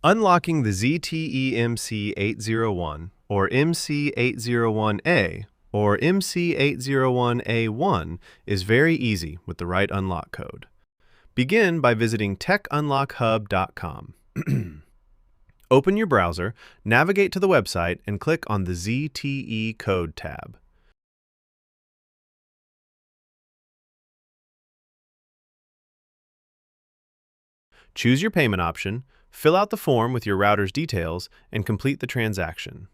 Unlocking the ZTE MC801 or MC801A or MC801A1 is very easy with the right unlock code. Begin by visiting techunlockhub.com. Open your browser, navigate to the website, and click on the ZTE Code tab. Choose your payment option, fill out the form with your router's details, and complete the transaction.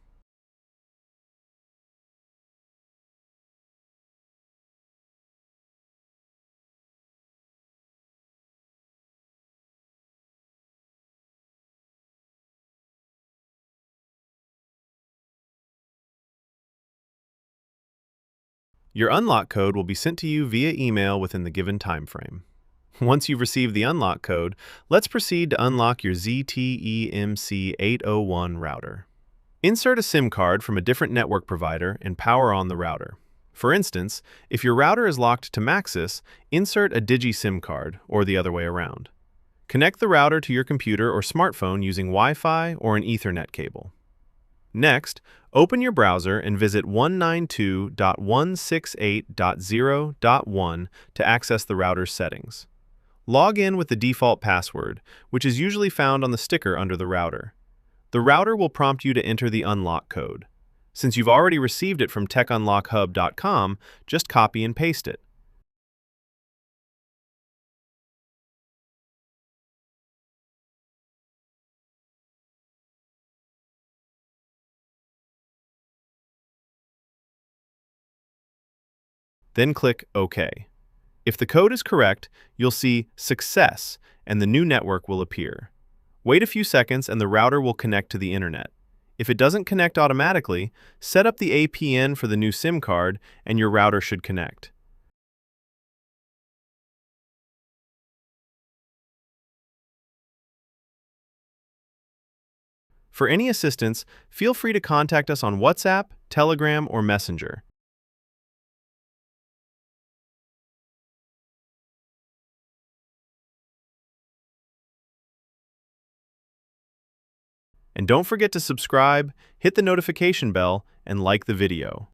Your unlock code will be sent to you via email within the given time frame. Once you've received the unlock code, let's proceed to unlock your ZTE MC801 router. Insert a SIM card from a different network provider and power on the router. For instance, if your router is locked to Maxis, insert a Digi SIM card, or the other way around. Connect the router to your computer or smartphone using Wi-Fi or an Ethernet cable. Next, open your browser and visit 192.168.0.1 to access the router's settings. Log in with the default password, which is usually found on the sticker under the router. The router will prompt you to enter the unlock code. Since you've already received it from techunlockhub.com, just copy and paste it. Then click OK. If the code is correct, you'll see Success and the new network will appear. Wait a few seconds and the router will connect to the internet. If it doesn't connect automatically, set up the APN for the new SIM card and your router should connect. For any assistance, feel free to contact us on WhatsApp, Telegram, or Messenger. And don't forget to subscribe, hit the notification bell, and like the video.